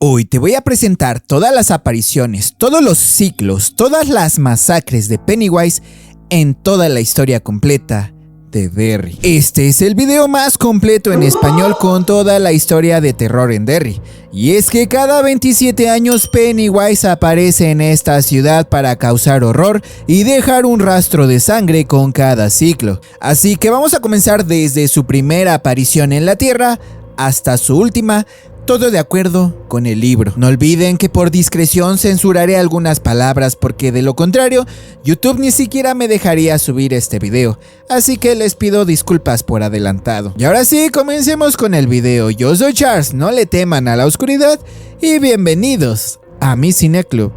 Hoy te voy a presentar todas las apariciones, todos los ciclos, todas las masacres de Pennywise en toda la historia completa de Derry. Este es el video más completo en español con toda la historia de terror en Derry. Y es que cada 27 años Pennywise aparece en esta ciudad para causar horror y dejar un rastro de sangre con cada ciclo. Así que vamos a comenzar desde su primera aparición en la Tierra hasta su última, todo de acuerdo con el libro. No olviden que por discreción censuraré algunas palabras porque de lo contrario, YouTube ni siquiera me dejaría subir este video. Así que les pido disculpas por adelantado. Y ahora sí, comencemos con el video. Yo soy Charles, no le teman a la oscuridad y bienvenidos a mi Cineclub.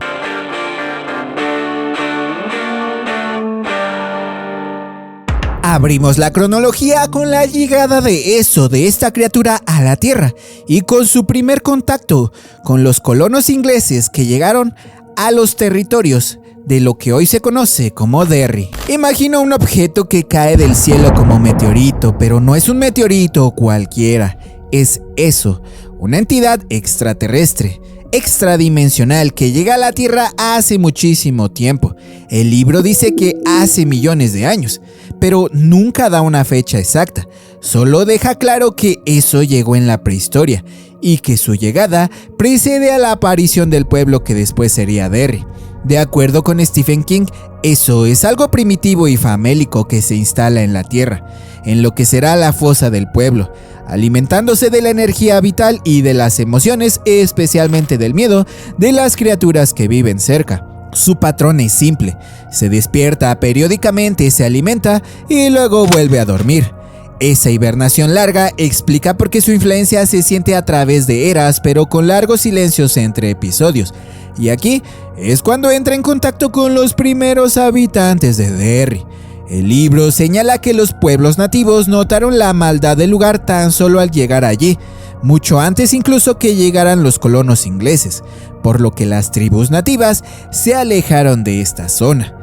Abrimos la cronología con la llegada de esta criatura a la Tierra y con su primer contacto con los colonos ingleses que llegaron a los territorios de lo que hoy se conoce como Derry. Imagino un objeto que cae del cielo como meteorito, pero no es un meteorito cualquiera, es eso, una entidad extraterrestre, extradimensional que llega a la Tierra hace muchísimo tiempo. El libro dice que hace millones de años, pero nunca da una fecha exacta, solo deja claro que eso llegó en la prehistoria y que su llegada precede a la aparición del pueblo que después sería Derry. De acuerdo con Stephen King, eso es algo primitivo y famélico que se instala en la Tierra, en lo que será la fosa del pueblo, alimentándose de la energía vital y de las emociones, especialmente del miedo de las criaturas que viven cerca. Su patrón es simple, se despierta periódicamente, se alimenta y luego vuelve a dormir. Esa hibernación larga explica por qué su influencia se siente a través de eras, pero con largos silencios entre episodios. Y aquí es cuando entra en contacto con los primeros habitantes de Derry. El libro señala que los pueblos nativos notaron la maldad del lugar tan solo al llegar allí, mucho antes incluso que llegaran los colonos ingleses, por lo que las tribus nativas se alejaron de esta zona.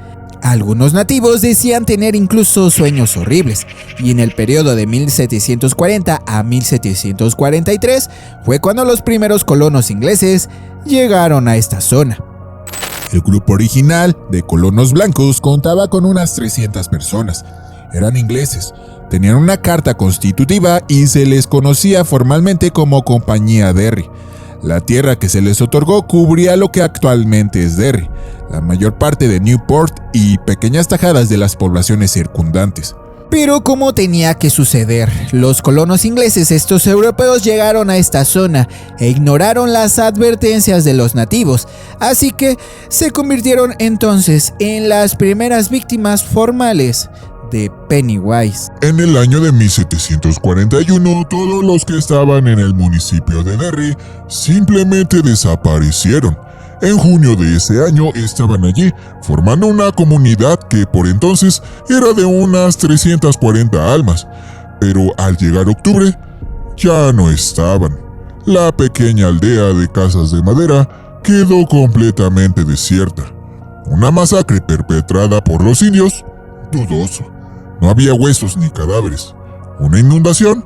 Algunos nativos decían tener incluso sueños horribles, y en el periodo de 1740 a 1743 fue cuando los primeros colonos ingleses llegaron a esta zona. El grupo original de colonos blancos contaba con unas 300 personas. Eran ingleses, tenían una carta constitutiva y se les conocía formalmente como Compañía Derry. La tierra que se les otorgó cubría lo que actualmente es Derry, la mayor parte de Newport y pequeñas tajadas de las poblaciones circundantes. Pero como tenía que suceder, los colonos ingleses, estos europeos, llegaron a esta zona e ignoraron las advertencias de los nativos, así que se convirtieron entonces en las primeras víctimas formales de Pennywise. En el año de 1741, todos los que estaban en el municipio de Derry simplemente desaparecieron. En junio de ese año estaban allí, formando una comunidad que por entonces era de unas 340 almas, pero al llegar octubre ya no estaban. La pequeña aldea de casas de madera quedó completamente desierta. Una masacre perpetrada por los indios, dudoso. No había huesos ni cadáveres. Una inundación,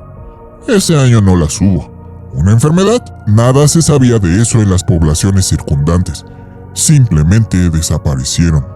ese año no las hubo. ¿Una enfermedad? Nada se sabía de eso en las poblaciones circundantes. Simplemente desaparecieron.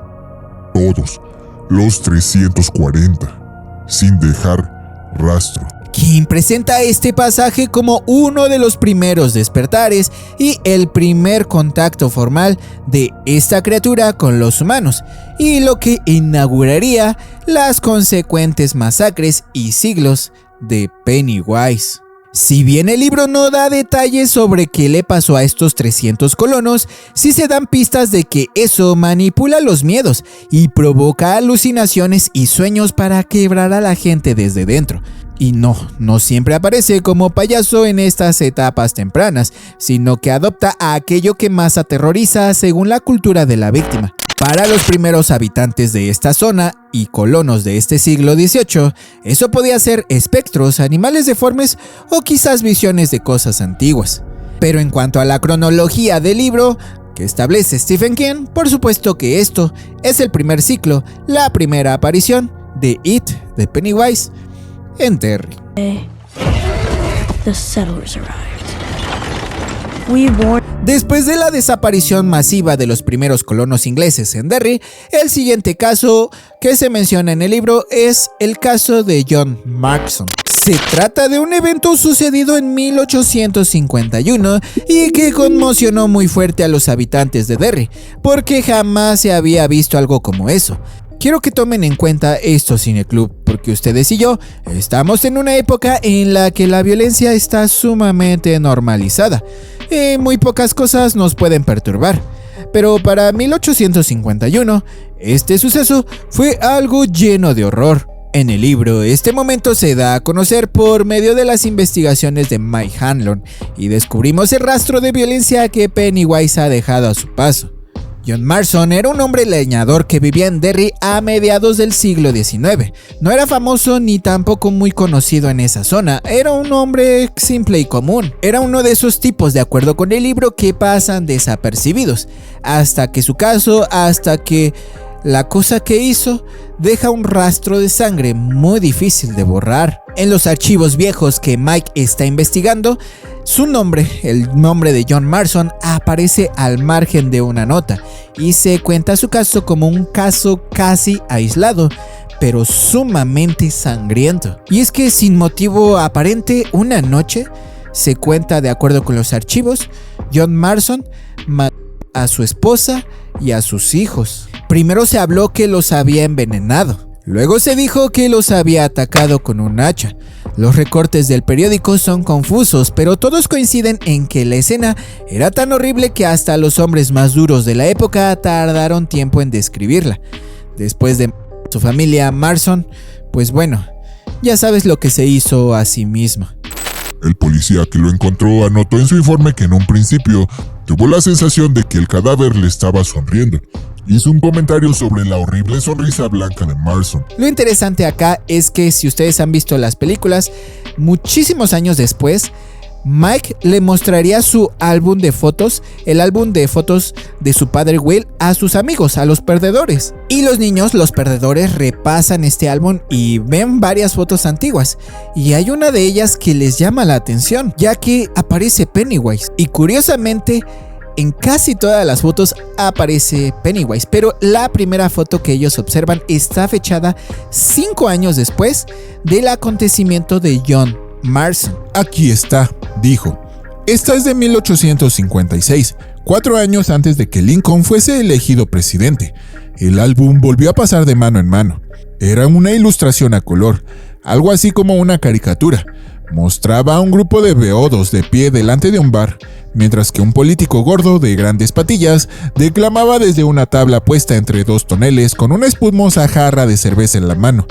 Todos, los 340, sin dejar rastro. King presenta este pasaje como uno de los primeros despertares y el primer contacto formal de esta criatura con los humanos, y lo que inauguraría las consecuentes masacres y siglos de Pennywise. Si bien el libro no da detalles sobre qué le pasó a estos 300 colonos, sí se dan pistas de que eso manipula los miedos y provoca alucinaciones y sueños para quebrar a la gente desde dentro. Y no siempre aparece como payaso en estas etapas tempranas, sino que adopta a aquello que más aterroriza según la cultura de la víctima. Para los primeros habitantes de esta zona y colonos de este siglo XVIII, eso podía ser espectros, animales deformes o quizás visiones de cosas antiguas. Pero en cuanto a la cronología del libro que establece Stephen King, por supuesto que esto es el primer ciclo, la primera aparición de It, de Pennywise, en Derry. The settlers arrived. Después de la desaparición masiva de los primeros colonos ingleses en Derry, el siguiente caso que se menciona en el libro es el caso de John Marston. Se trata de un evento sucedido en 1851 y que conmocionó muy fuerte a los habitantes de Derry, porque jamás se había visto algo como eso. Quiero que tomen en cuenta esto, Cineclub, porque ustedes y yo estamos en una época en la que la violencia está sumamente normalizada y muy pocas cosas nos pueden perturbar. Pero para 1851, este suceso fue algo lleno de horror. En el libro, este momento se da a conocer por medio de las investigaciones de Mike Hanlon y descubrimos el rastro de violencia que Pennywise ha dejado a su paso. John Marston era un hombre leñador que vivía en Derry a mediados del siglo XIX. No era famoso ni tampoco muy conocido en esa zona, era un hombre simple y común. Era uno de esos tipos, de acuerdo con el libro, que pasan desapercibidos, hasta que la cosa que hizo deja un rastro de sangre muy difícil de borrar. En los archivos viejos que Mike está investigando, su nombre, el nombre de John Marston, aparece al margen de una nota y se cuenta su caso como un caso casi aislado, pero sumamente sangriento. Y es que sin motivo aparente, una noche, se cuenta de acuerdo con los archivos, John Marston mató a su esposa y a sus hijos. Primero se habló que los había envenenado. Luego se dijo que los había atacado con un hacha. Los recortes del periódico son confusos, pero todos coinciden en que la escena era tan horrible que hasta los hombres más duros de la época tardaron tiempo en describirla. Después de su familia, Marston, pues bueno, ya sabes lo que se hizo a sí mismo. El policía que lo encontró anotó en su informe que en un principio tuvo la sensación de que el cadáver le estaba sonriendo. Hizo un comentario sobre la horrible sonrisa blanca de Marston. Lo interesante acá es que si ustedes han visto las películas, muchísimos años después, Mike le mostraría su álbum de fotos, el álbum de fotos de su padre Will, a sus amigos, a los perdedores. Y los niños, los perdedores, repasan este álbum y ven varias fotos antiguas. Y hay una de ellas que les llama la atención, ya que aparece Pennywise. Y curiosamente, en casi todas las fotos aparece Pennywise, pero la primera foto que ellos observan está fechada 5 años después del acontecimiento de John Marston. Aquí está, dijo. Esta es de 1856, 4 años antes de que Lincoln fuese elegido presidente. El álbum volvió a pasar de mano en mano. Era una ilustración a color, algo así como una caricatura. Mostraba a un grupo de beodos de pie delante de un bar, mientras que un político gordo de grandes patillas declamaba desde una tabla puesta entre 2 toneles con una espumosa jarra de cerveza en la mano.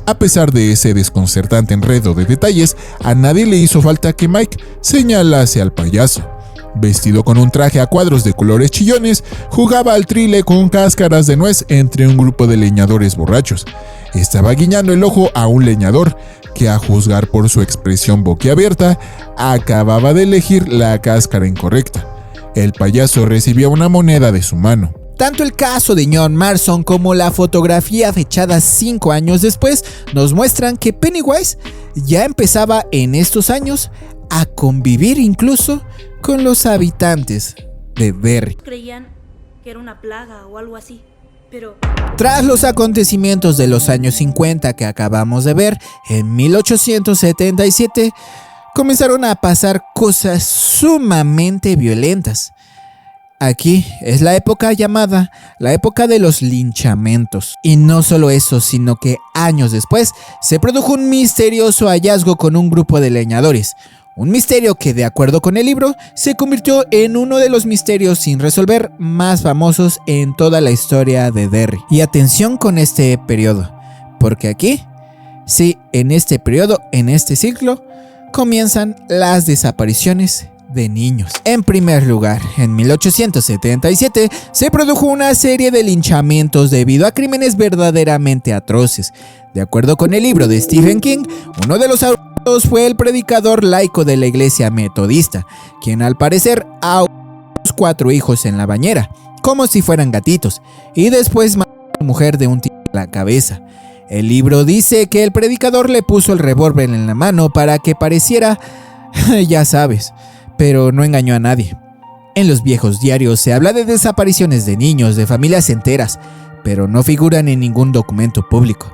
A pesar de ese desconcertante enredo de detalles, a nadie le hizo falta que Mike señalase al payaso. Vestido con un traje a cuadros de colores chillones, jugaba al trile con cáscaras de nuez entre un grupo de leñadores borrachos. Estaba guiñando el ojo a un leñador que, a juzgar por su expresión boquiabierta, acababa de elegir la cáscara incorrecta. El payaso recibía una moneda de su mano. Tanto el caso de John Marston como la fotografía fechada 5 años después nos muestran que Pennywise ya empezaba en estos años a convivir incluso con los habitantes de Derry. Creían que era una plaga o algo así, pero... Tras los acontecimientos de los años 50 que acabamos de ver, en 1877 comenzaron a pasar cosas sumamente violentas. Aquí es la época llamada la época de los linchamientos. Y no solo eso, sino que años después se produjo un misterioso hallazgo con un grupo de leñadores. Un misterio que, de acuerdo con el libro, se convirtió en uno de los misterios sin resolver más famosos en toda la historia de Derry. Y atención con este periodo, porque aquí, sí, en este periodo, en este ciclo, comienzan las desapariciones de niños. En primer lugar, en 1877 se produjo una serie de linchamientos debido a crímenes verdaderamente atroces. De acuerdo con el libro de Stephen King, uno de los autos fue el predicador laico de la iglesia metodista, quien al parecer ahogó a sus 4 hijos en la bañera, como si fueran gatitos, y después mató a su mujer de un tiro en la cabeza. El libro dice que el predicador le puso el revólver en la mano para que pareciera, ya sabes, pero no engañó a nadie. En los viejos diarios se habla de desapariciones de niños, de familias enteras, pero no figuran en ningún documento público.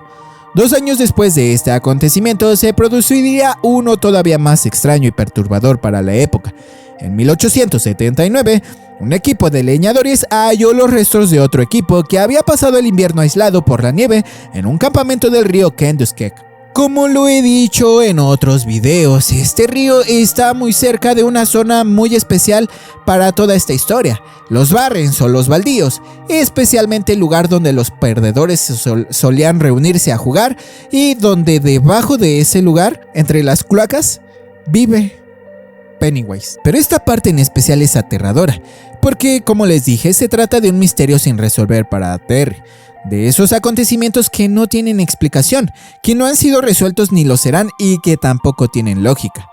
2 años después de este acontecimiento se produciría uno todavía más extraño y perturbador para la época. En 1879, un equipo de leñadores halló los restos de otro equipo que había pasado el invierno aislado por la nieve en un campamento del río Kentucky. Como lo he dicho en otros videos, este río está muy cerca de una zona muy especial para toda esta historia, los barrens o los baldíos, especialmente el lugar donde los perdedores solían reunirse a jugar y donde debajo de ese lugar, entre las cloacas, vive Pennywise. Pero esta parte en especial es aterradora, porque como les dije, se trata de un misterio sin resolver para Terry. De esos acontecimientos que no tienen explicación, que no han sido resueltos ni lo serán y que tampoco tienen lógica.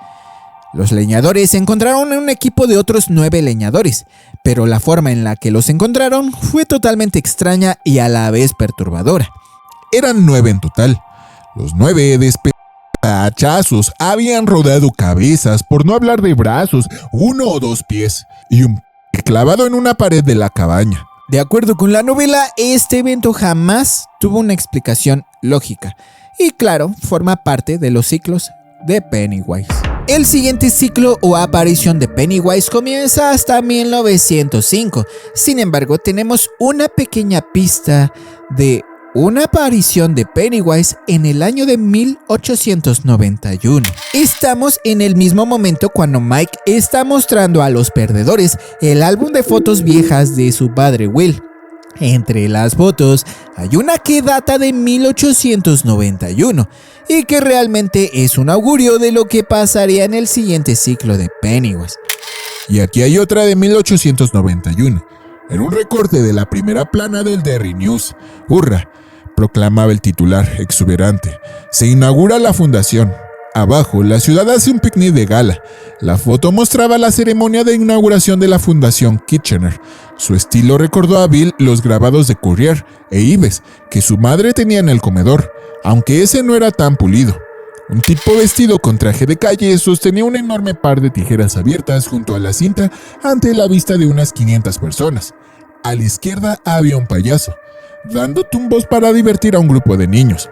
Los leñadores encontraron un equipo de otros 9 leñadores, pero la forma en la que los encontraron fue totalmente extraña y a la vez perturbadora. Eran 9 en total. Los 9 hachazos habían rodado cabezas, por no hablar de brazos, 1 o 2 pies, y un clavado en una pared de la cabaña. De acuerdo con la novela, este evento jamás tuvo una explicación lógica y claro, forma parte de los ciclos de Pennywise. El siguiente ciclo o aparición de Pennywise comienza hasta 1905. Sin embargo, tenemos una pequeña pista de una aparición de Pennywise en el año de 1891. Estamos en el mismo momento cuando Mike está mostrando a los perdedores el álbum de fotos viejas de su padre Will. Entre las fotos hay una que data de 1891 y que realmente es un augurio de lo que pasaría en el siguiente ciclo de Pennywise. Y aquí hay otra de 1891. En un recorte de la primera plana del Derry News, ¡hurra!, proclamaba el titular exuberante. Se inaugura la fundación. Abajo, la ciudad hace un picnic de gala. La foto mostraba la ceremonia de inauguración de la Fundación Kitchener. Su estilo recordó a Bill los grabados de Courier e Ives que su madre tenía en el comedor, aunque ese no era tan pulido. Un tipo vestido con traje de calle sostenía un enorme par de tijeras abiertas junto a la cinta ante la vista de unas 500 personas. A la izquierda había un payaso, dando tumbos para divertir a un grupo de niños.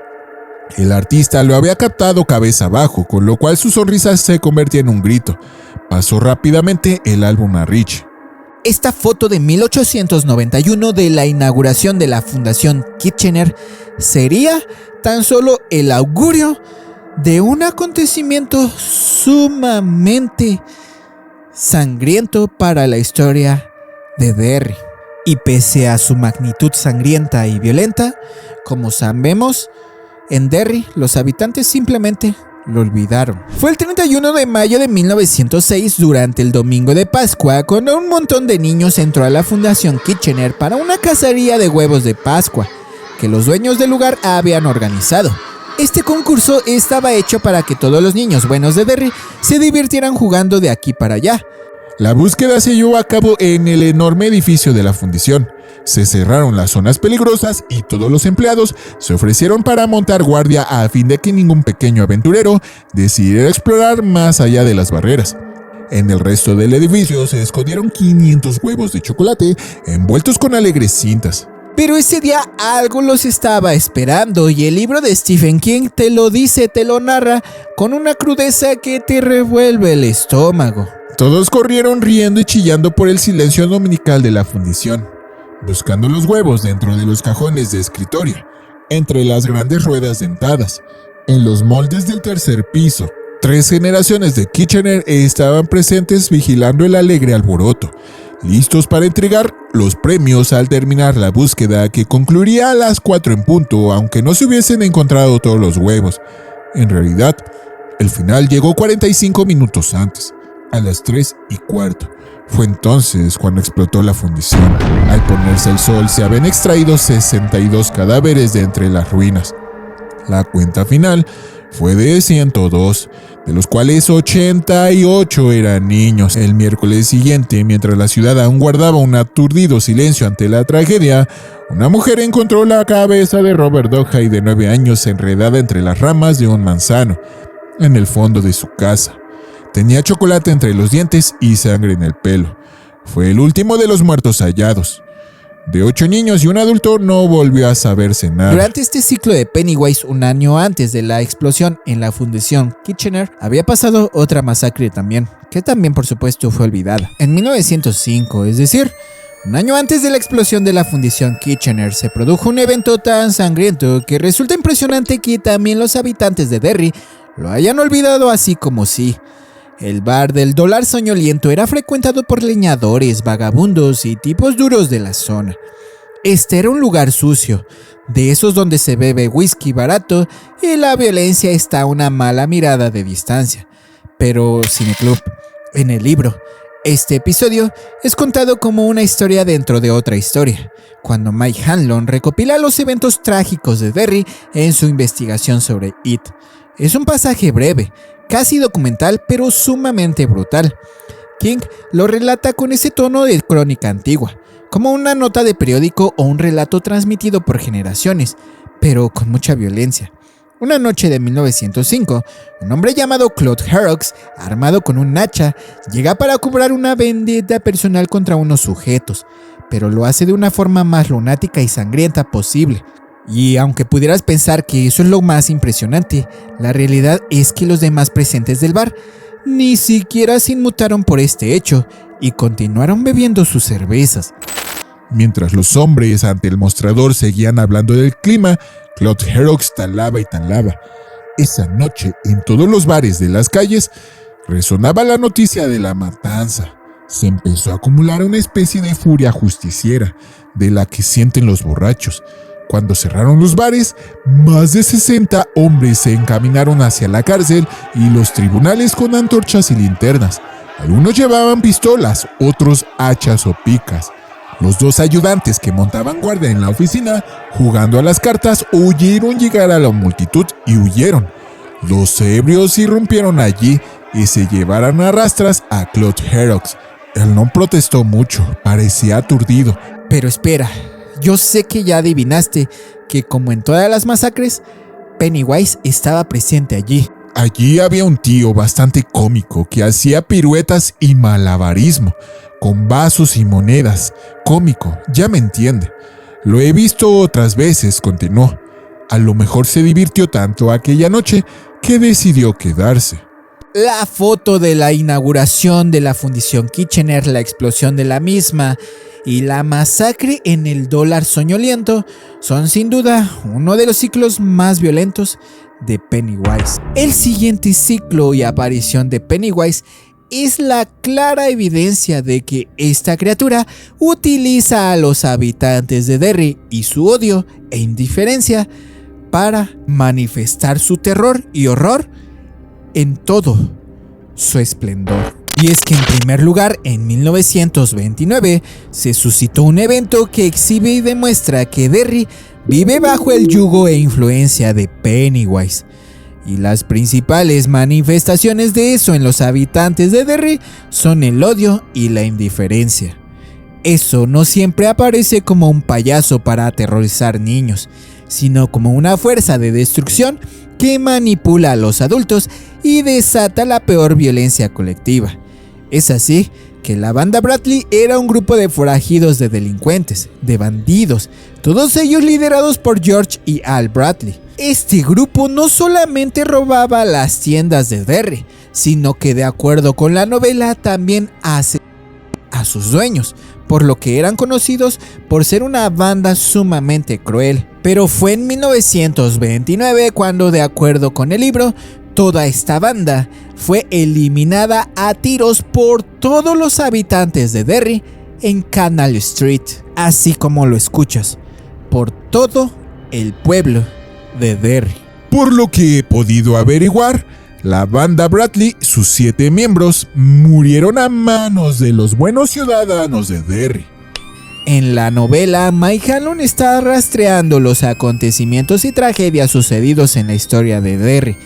El artista lo había captado cabeza abajo, con lo cual su sonrisa se convertía en un grito. Pasó rápidamente el álbum a Rich. Esta foto de 1891 de la inauguración de la Fundación Kitchener sería tan solo el augurio de un acontecimiento sumamente sangriento para la historia de Derry. Y pese a su magnitud sangrienta y violenta, como sabemos, en Derry los habitantes simplemente lo olvidaron. Fue el 31 de mayo de 1906, durante el domingo de Pascua, cuando un montón de niños entró a la Fundación Kitchener para una cacería de huevos de Pascua que los dueños del lugar habían organizado. Este concurso estaba hecho para que todos los niños buenos de Derry se divirtieran jugando de aquí para allá. La búsqueda se llevó a cabo en el enorme edificio de la fundición. Se cerraron las zonas peligrosas y todos los empleados se ofrecieron para montar guardia a fin de que ningún pequeño aventurero decidiera explorar más allá de las barreras. En el resto del edificio se escondieron 500 huevos de chocolate envueltos con alegres cintas. Pero ese día algo los estaba esperando y el libro de Stephen King te lo dice, te lo narra con una crudeza que te revuelve el estómago. Todos corrieron riendo y chillando por el silencio dominical de la fundición, buscando los huevos dentro de los cajones de escritorio, entre las grandes ruedas dentadas, en los moldes del tercer piso. 3 generaciones de Kitchener estaban presentes vigilando el alegre alboroto, listos para entregar los premios al terminar la búsqueda, que concluiría a las 4 en punto, aunque no se hubiesen encontrado todos los huevos. En realidad, el final llegó 45 minutos antes. A las 3:15. Fue entonces cuando explotó la fundición. Al ponerse el sol se habían extraído 62 cadáveres de entre las ruinas. La cuenta final fue de 102, de los cuales 88 eran niños. El miércoles siguiente, mientras la ciudad aún guardaba un aturdido silencio ante la tragedia, una mujer encontró la cabeza de Robert Doheny, de 9 años, enredada entre las ramas de un manzano, en el fondo de su casa. Tenía chocolate entre los dientes y sangre en el pelo. Fue el último de los muertos hallados. De 8 niños y un adulto no volvió a saberse nada. Durante este ciclo de Pennywise, un año antes de la explosión en la Fundación Kitchener, había pasado otra masacre también, que también por supuesto fue olvidada. En 1905, es decir, un año antes de la explosión de la Fundación Kitchener, se produjo un evento tan sangriento que resulta impresionante que también los habitantes de Derry lo hayan olvidado así como sí. El bar del Dólar Soñoliento era frecuentado por leñadores, vagabundos y tipos duros de la zona. Este era un lugar sucio, de esos donde se bebe whisky barato y la violencia está a una mala mirada de distancia. Pero Cineclub, en el libro, este episodio es contado como una historia dentro de otra historia, cuando Mike Hanlon recopila los eventos trágicos de Derry en su investigación sobre It. Es un pasaje breve, casi documental, pero sumamente brutal. King lo relata con ese tono de crónica antigua, como una nota de periódico o un relato transmitido por generaciones, pero con mucha violencia. Una noche de 1905, un hombre llamado Claude Herrox, armado con un hacha, llega para cobrar una vendetta personal contra unos sujetos, pero lo hace de una forma más lunática y sangrienta posible. Y aunque pudieras pensar que eso es lo más impresionante, la realidad es que los demás presentes del bar ni siquiera se inmutaron por este hecho y continuaron bebiendo sus cervezas. Mientras los hombres ante el mostrador seguían hablando del clima, Claude Herrox talaba y talaba. Esa noche, en todos los bares de las calles, resonaba la noticia de la matanza. Se empezó a acumular una especie de furia justiciera, de la que sienten los borrachos. Cuando cerraron los bares, más de 60 hombres se encaminaron hacia la cárcel y los tribunales con antorchas y linternas. Algunos llevaban pistolas, otros hachas o picas. Los 2 ayudantes que montaban guardia en la oficina, jugando a las cartas, oyeron llegar a la multitud y huyeron. Los ebrios irrumpieron allí y se llevaron a rastras a Claude Herrox. Él no protestó mucho, parecía aturdido. Pero espera, yo sé que ya adivinaste que, como en todas las masacres, Pennywise estaba presente allí. Allí había un tío bastante cómico que hacía piruetas y malabarismo, con vasos y monedas. Cómico, ya me entiende. Lo he visto otras veces, continuó. A lo mejor se divirtió tanto aquella noche que decidió quedarse. La foto de la inauguración de la Fundación Kitchener, la explosión de la misma y la masacre en el Dólar Soñoliento son sin duda uno de los ciclos más violentos de Pennywise. El siguiente ciclo y aparición de Pennywise es la clara evidencia de que esta criatura utiliza a los habitantes de Derry y su odio e indiferencia para manifestar su terror y horror en todo su esplendor. Y es que en primer lugar, en 1929, se suscitó un evento que exhibe y demuestra que Derry vive bajo el yugo e influencia de Pennywise. Y las principales manifestaciones de eso en los habitantes de Derry son el odio y la indiferencia. Eso no siempre aparece como un payaso para aterrorizar niños, sino como una fuerza de destrucción que manipula a los adultos y desata la peor violencia colectiva. Es así que la banda Bradley era un grupo de forajidos de delincuentes, de bandidos, todos ellos liderados por George y Al Bradley. Este grupo no solamente robaba las tiendas de Derry, sino que de acuerdo con la novela también asesinaba a sus dueños, por lo que eran conocidos por ser una banda sumamente cruel. Pero fue en 1929 cuando, de acuerdo con el libro, toda esta banda fue eliminada a tiros por todos los habitantes de Derry en Canal Street, así como lo escuchas, por todo el pueblo de Derry. Por lo que he podido averiguar, la banda Bradley, sus 7 miembros, murieron a manos de los buenos ciudadanos de Derry. En la novela, Mike Hanlon está rastreando los acontecimientos y tragedias sucedidos en la historia de Derry,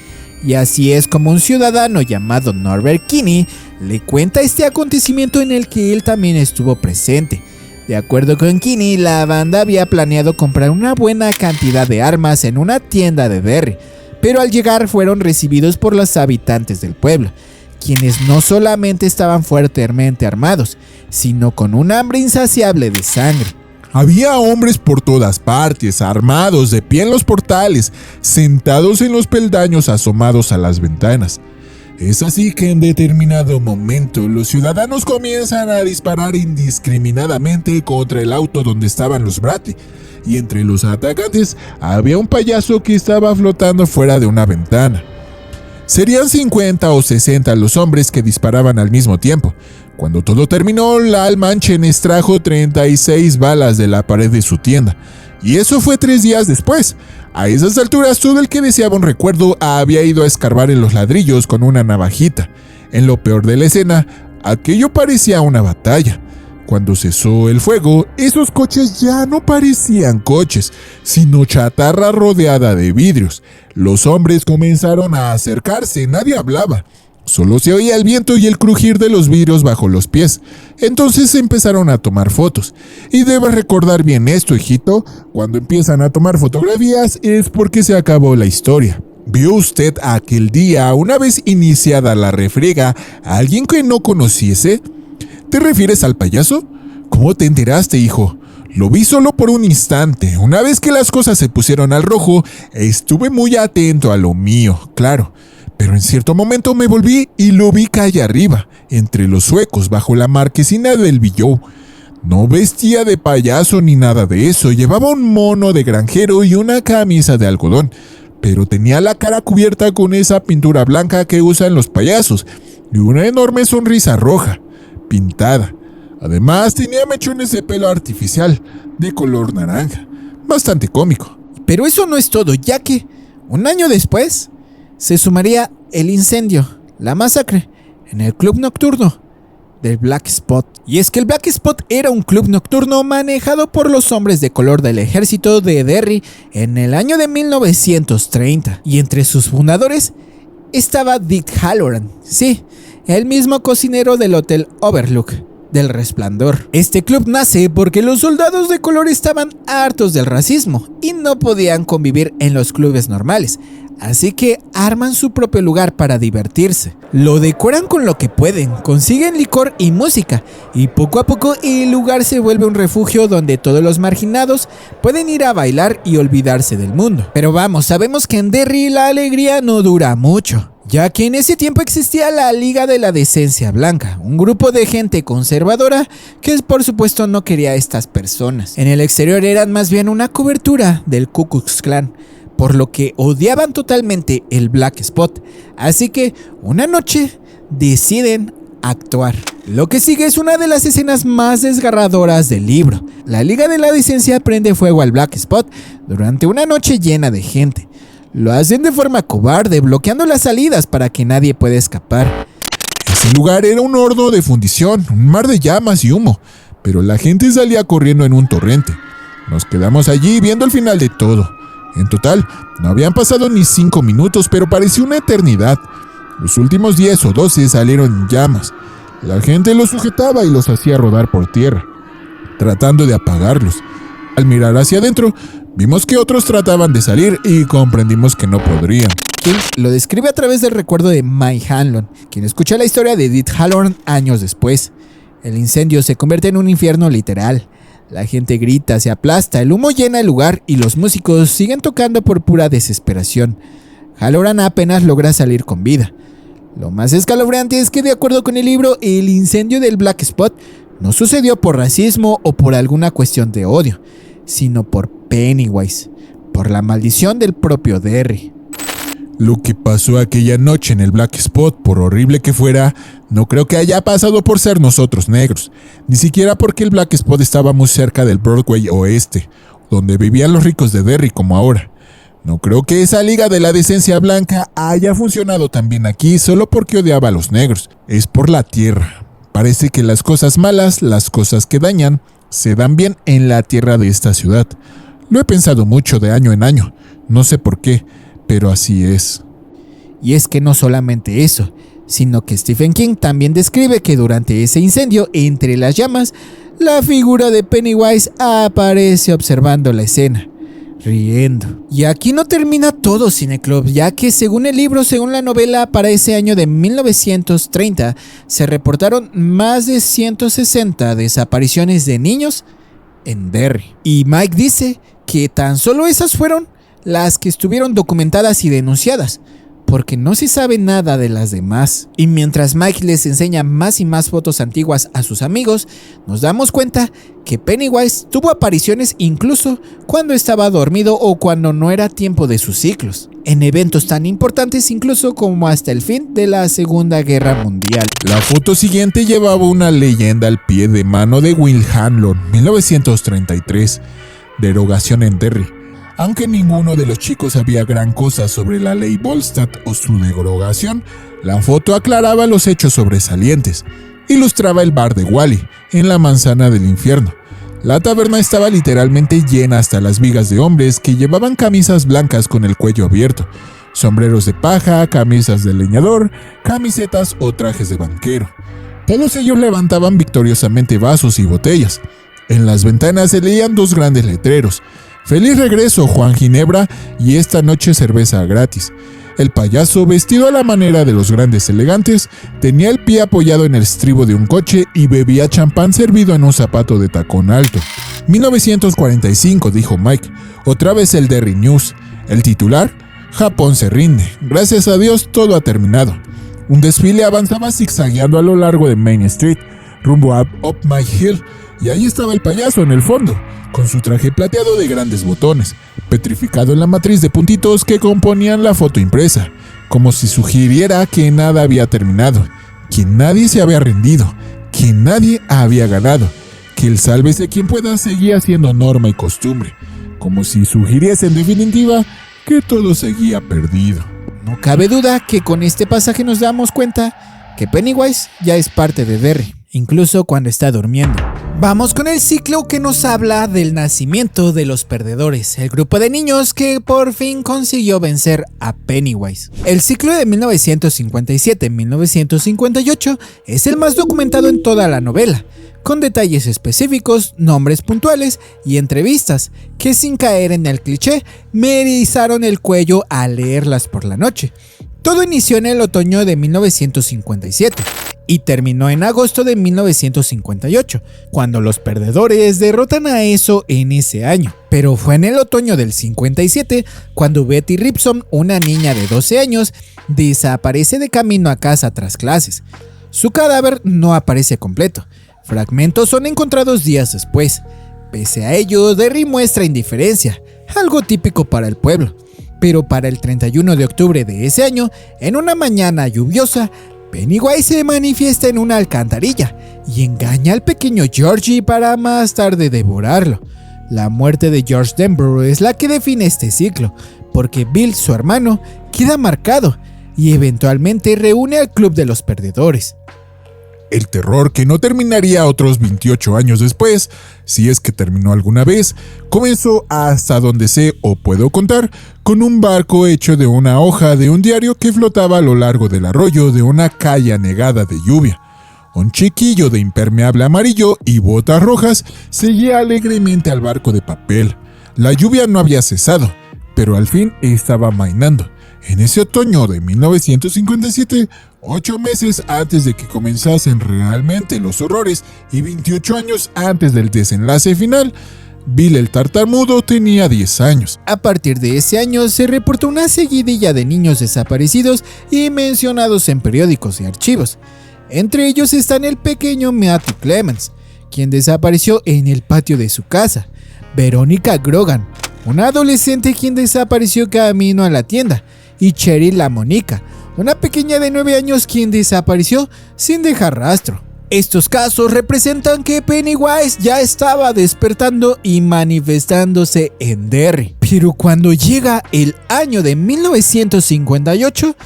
y así es como un ciudadano llamado Norbert Kinney le cuenta este acontecimiento en el que él también estuvo presente. De acuerdo con Kinney, la banda había planeado comprar una buena cantidad de armas en una tienda de Derry, pero al llegar fueron recibidos por los habitantes del pueblo, quienes no solamente estaban fuertemente armados, sino con un hambre insaciable de sangre. Había hombres por todas partes, armados, de pie en los portales, sentados en los peldaños asomados a las ventanas. Es así que en determinado momento los ciudadanos comienzan a disparar indiscriminadamente contra el auto donde estaban los Bradley, y entre los atacantes había un payaso que estaba flotando fuera de una ventana. Serían 50 o 60 los hombres que disparaban al mismo tiempo. Cuando todo terminó, la Almanchen extrajo 36 balas de la pared de su tienda. Y eso fue 3 días después. A esas alturas, todo el que deseaba un recuerdo había ido a escarbar en los ladrillos con una navajita. En lo peor de la escena, aquello parecía una batalla. Cuando cesó el fuego, esos coches ya no parecían coches, sino chatarra rodeada de vidrios. Los hombres comenzaron a acercarse, nadie hablaba. Solo se oía el viento y el crujir de los vidrios bajo los pies. Entonces empezaron a tomar fotos. Y debes recordar bien esto, hijito. Cuando empiezan a tomar fotografías es porque se acabó la historia. ¿Vio usted aquel día, una vez iniciada la refriega, a alguien que no conociese? ¿Te refieres al payaso? ¿Cómo te enteraste, hijo? Lo vi solo por un instante. Una vez que las cosas se pusieron al rojo, estuve muy atento a lo mío, claro. Pero en cierto momento me volví y lo vi calle arriba, entre los suecos, bajo la marquesina del Villou. No vestía de payaso ni nada de eso, llevaba un mono de granjero y una camisa de algodón, pero tenía la cara cubierta con esa pintura blanca que usan los payasos y una enorme sonrisa roja, pintada. Además tenía mechones de pelo artificial, de color naranja, bastante cómico. Pero eso no es todo, ya que, un año después, se sumaría el incendio, la masacre, en el club nocturno del Black Spot. Y es que el Black Spot era un club nocturno manejado por los hombres de color del ejército de Derry en el año de 1930. Y entre sus fundadores estaba Dick Halloran, sí, el mismo cocinero del Hotel Overlook del Resplandor. Este club nace porque los soldados de color estaban hartos del racismo y no podían convivir en los clubes normales. Así que arman su propio lugar para divertirse. Lo decoran con lo que pueden, consiguen licor y música, y poco a poco el lugar se vuelve un refugio donde todos los marginados pueden ir a bailar y olvidarse del mundo. Pero vamos, sabemos que en Derry la alegría no dura mucho, ya que en ese tiempo existía la Liga de la Decencia Blanca, un grupo de gente conservadora que por supuesto no quería a estas personas. En el exterior eran más bien una cobertura del Ku Klux Klan, por lo que odiaban totalmente el Black Spot. Así que una noche deciden actuar. Lo que sigue es una de las escenas más desgarradoras del libro. La Liga de la Decencia prende fuego al Black Spot durante una noche llena de gente. Lo hacen de forma cobarde, bloqueando las salidas para que nadie pueda escapar. Ese lugar era un horno de fundición, un mar de llamas y humo, pero la gente salía corriendo en un torrente. Nos quedamos allí viendo el final de todo. En total, no habían pasado ni 5 minutos, pero pareció una eternidad. Los últimos 10 o 12 salieron en llamas. La gente los sujetaba y los hacía rodar por tierra, tratando de apagarlos. Al mirar hacia adentro, vimos que otros trataban de salir y comprendimos que no podrían. King lo describe a través del recuerdo de Mike Hanlon, quien escucha la historia de Dick Halloran años después. El incendio se convierte en un infierno literal. La gente grita, se aplasta, el humo llena el lugar y los músicos siguen tocando por pura desesperación. Halloran apenas logra salir con vida. Lo más escalofriante es que, de acuerdo con el libro, el incendio del Black Spot no sucedió por racismo o por alguna cuestión de odio, sino por Pennywise, por la maldición del propio Derry. Lo que pasó aquella noche en el Black Spot, por horrible que fuera, no creo que haya pasado por ser nosotros negros, ni siquiera porque el Black Spot estaba muy cerca del Broadway Oeste, donde vivían los ricos de Derry como ahora. No creo que esa Liga de la Decencia Blanca haya funcionado tan bien aquí solo porque odiaba a los negros. Es por la tierra. Parece que las cosas malas, las cosas que dañan, se dan bien en la tierra de esta ciudad. Lo he pensado mucho de año en año, no sé por qué, pero así es. Y es que no solamente eso, sino que Stephen King también describe que durante ese incendio, entre las llamas, la figura de Pennywise aparece observando la escena. riendo. Y aquí no termina todo, Cineclub, ya que según la novela, para ese año de 1930 se reportaron más de 160 desapariciones de niños en Derry. Y Mike dice que tan solo esas fueron las que estuvieron documentadas y denunciadas, porque no se sabe nada de las demás. Y mientras Mike les enseña más y más fotos antiguas a sus amigos, nos damos cuenta que Pennywise tuvo apariciones incluso cuando estaba dormido o cuando no era tiempo de sus ciclos, en eventos tan importantes incluso como hasta el fin de la Segunda Guerra Mundial. La foto siguiente llevaba una leyenda al pie de mano de Will Hanlon, 1933, derogación en Derry. Aunque ninguno de los chicos sabía gran cosa sobre la ley Volstead o su derogación, la foto aclaraba los hechos sobresalientes. Ilustraba el bar de Wally, en la manzana del infierno. La taberna estaba literalmente llena hasta las vigas de hombres que llevaban camisas blancas con el cuello abierto, sombreros de paja, camisas de leñador, camisetas o trajes de banquero. Todos ellos levantaban victoriosamente vasos y botellas. En las ventanas se leían dos grandes letreros: Feliz regreso, Juan Ginebra, y esta noche cerveza gratis. El payaso, vestido a la manera de los grandes elegantes, tenía el pie apoyado en el estribo de un coche y bebía champán servido en un zapato de tacón alto. 1945, dijo Mike. Otra vez el Derry News. El titular: Japón se rinde. Gracias a Dios todo ha terminado. Un desfile avanzaba zigzagueando a lo largo de Main Street, rumbo a Up My Hill, y ahí estaba el payaso en el fondo, con su traje plateado de grandes botones, petrificado en la matriz de puntitos que componían la foto impresa, como si sugiriera que nada había terminado, que nadie se había rendido, que nadie había ganado, que el sálvese quien pueda seguía siendo norma y costumbre, como si sugiriese en definitiva que todo seguía perdido. No cabe duda que con este pasaje nos damos cuenta que Pennywise ya es parte de Derry, incluso cuando está durmiendo. Vamos con el ciclo que nos habla del nacimiento de los perdedores, el grupo de niños que por fin consiguió vencer a Pennywise. El ciclo de 1957-1958 es el más documentado en toda la novela, con detalles específicos, nombres puntuales y entrevistas que, sin caer en el cliché, me erizaron el cuello al leerlas por la noche. Todo inició en el otoño de 1957 y terminó en agosto de 1958, cuando los perdedores derrotan a ESO en ese año. Pero fue en el otoño del 57 cuando Betty Ripson, una niña de 12 años, desaparece de camino a casa tras clases. Su cadáver no aparece completo. Fragmentos son encontrados días después. Pese a ello, Derry muestra indiferencia, algo típico para el pueblo. Pero para el 31 de octubre de ese año, en una mañana lluviosa, Pennywise se manifiesta en una alcantarilla y engaña al pequeño Georgie para más tarde devorarlo. La muerte de George Denborough es la que define este ciclo, porque Bill, su hermano, queda marcado y eventualmente reúne al club de los perdedores. El terror, que no terminaría otros 28 años después, si es que terminó alguna vez, comenzó hasta donde sé o puedo contar, con un barco hecho de una hoja de un diario que flotaba a lo largo del arroyo de una calle anegada de lluvia. Un chiquillo de impermeable amarillo y botas rojas seguía alegremente al barco de papel. La lluvia no había cesado, pero al fin estaba amainando. En ese otoño de 1957, 8 meses antes de que comenzasen realmente los horrores y 28 años antes del desenlace final, Bill el tartamudo tenía 10 años. A partir de ese año se reportó una seguidilla de niños desaparecidos y mencionados en periódicos y archivos. Entre ellos están el pequeño Matthew Clemens, quien desapareció en el patio de su casa, Veronica Grogan, una adolescente quien desapareció camino a la tienda, y Cheryl la Monica, una pequeña de 9 años quien desapareció sin dejar rastro. Estos casos representan que Pennywise ya estaba despertando y manifestándose en Derry. Pero cuando llega el año de 1958,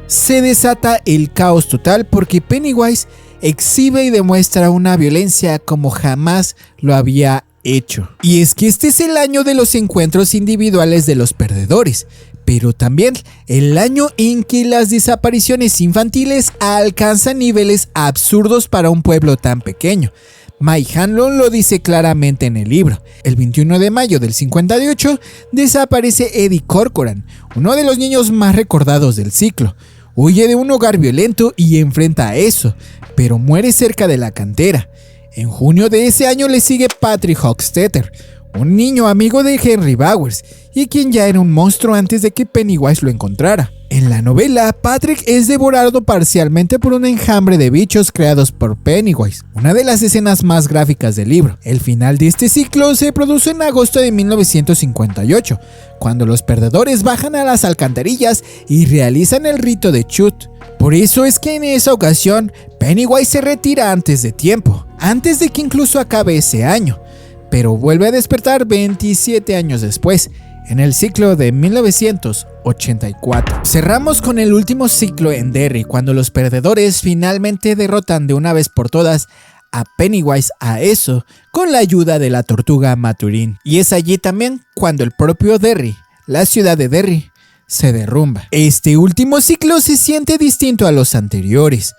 se desata el caos total porque Pennywise exhibe y demuestra una violencia como jamás lo había hecho. Y es que este es el año de los encuentros individuales de los perdedores, pero también el año en que las desapariciones infantiles alcanzan niveles absurdos para un pueblo tan pequeño. Mike Hanlon lo dice claramente en el libro. El 21 de mayo del 58 desaparece Eddie Corcoran, uno de los niños más recordados del ciclo. Huye de un hogar violento y enfrenta a eso, pero muere cerca de la cantera. En junio de ese año le sigue Patrick Hochstetter, un niño amigo de Henry Bowers, y quien ya era un monstruo antes de que Pennywise lo encontrara. En la novela, Patrick es devorado parcialmente por un enjambre de bichos creados por Pennywise, una de las escenas más gráficas del libro. El final de este ciclo se produce en agosto de 1958, cuando los perdedores bajan a las alcantarillas y realizan el rito de Chut. Por eso es que en esa ocasión, Pennywise se retira antes de tiempo, antes de que incluso acabe ese año, pero vuelve a despertar 27 años después, en el ciclo de 1984. Cerramos con el último ciclo en Derry, cuando los perdedores finalmente derrotan de una vez por todas a Pennywise a eso con la ayuda de la tortuga Maturin. Y es allí también cuando el propio Derry, la ciudad de Derry, se derrumba. Este último ciclo se siente distinto a los anteriores,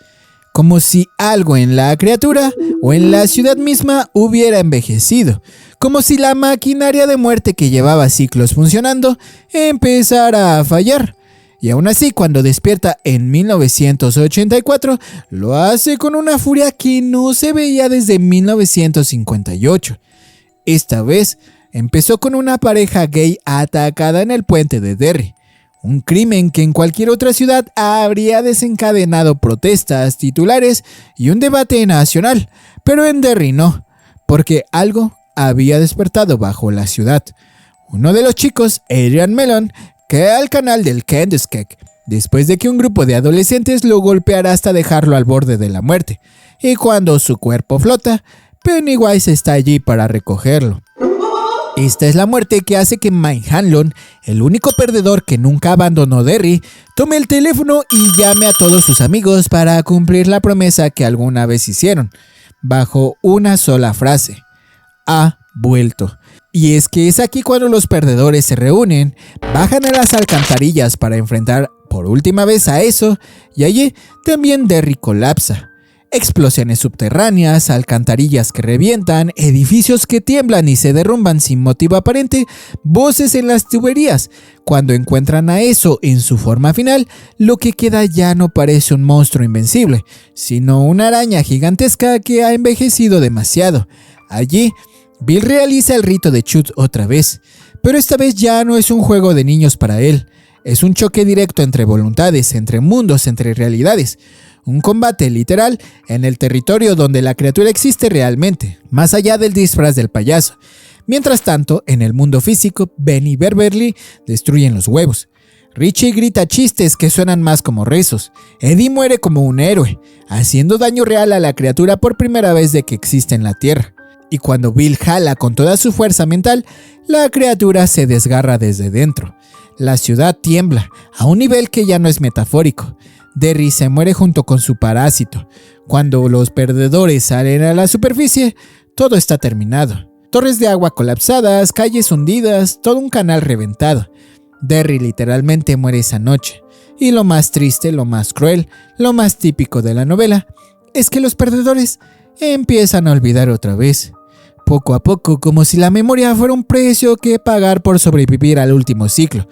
como si algo en la criatura o en la ciudad misma hubiera envejecido, como si la maquinaria de muerte que llevaba ciclos funcionando empezara a fallar. Y aún así, cuando despierta en 1984, lo hace con una furia que no se veía desde 1958. Esta vez, empezó con una pareja gay atacada en el puente de Derry. Un crimen que en cualquier otra ciudad habría desencadenado protestas, titulares y un debate nacional, pero en Derry no, porque algo había despertado bajo la ciudad. Uno de los chicos, Adrian Mellon, cae al canal del Kenduskeag, después de que un grupo de adolescentes lo golpeara hasta dejarlo al borde de la muerte, y cuando su cuerpo flota, Pennywise está allí para recogerlo. Esta es la muerte que hace que Mike Hanlon, el único perdedor que nunca abandonó Derry, tome el teléfono y llame a todos sus amigos para cumplir la promesa que alguna vez hicieron, bajo una sola frase: ha vuelto. Y es que es aquí cuando los perdedores se reúnen, bajan a las alcantarillas para enfrentar por última vez a eso, y allí también Derry colapsa. Explosiones subterráneas, alcantarillas que revientan, edificios que tiemblan y se derrumban sin motivo aparente, voces en las tuberías. Cuando encuentran a eso en su forma final, lo que queda ya no parece un monstruo invencible, sino una araña gigantesca que ha envejecido demasiado. Allí, Bill realiza el rito de Chut otra vez, pero esta vez ya no es un juego de niños para él. Es un choque directo entre voluntades, entre mundos, entre realidades. Un combate literal en el territorio donde la criatura existe realmente, más allá del disfraz del payaso. Mientras tanto, en el mundo físico, Ben y Beverly destruyen los huevos. Richie grita chistes que suenan más como rezos. Eddie muere como un héroe, haciendo daño real a la criatura por primera vez de que existe en la Tierra. Y cuando Bill jala con toda su fuerza mental, la criatura se desgarra desde dentro. La ciudad tiembla, a un nivel que ya no es metafórico. Derry se muere junto con su parásito. Cuando los perdedores salen a la superficie, todo está terminado. Torres de agua colapsadas, calles hundidas, todo un canal reventado. Derry literalmente muere esa noche. Y lo más triste, lo más cruel, lo más típico de la novela, es que los perdedores empiezan a olvidar otra vez. Poco a poco, como si la memoria fuera un precio que pagar por sobrevivir al último ciclo.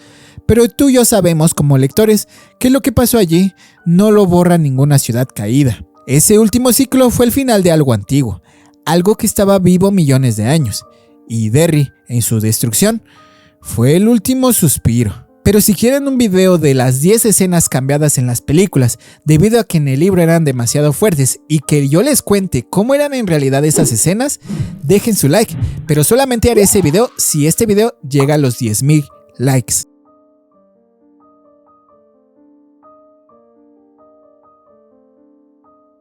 Pero tú y yo sabemos como lectores que lo que pasó allí no lo borra ninguna ciudad caída. Ese último ciclo fue el final de algo antiguo, algo que estaba vivo millones de años. Y Derry, en su destrucción, fue el último suspiro. Pero si quieren un video de las 10 escenas cambiadas en las películas, debido a que en el libro eran demasiado fuertes y que yo les cuente cómo eran en realidad esas escenas, dejen su like, pero solamente haré ese video si este video llega a los 10,000 likes.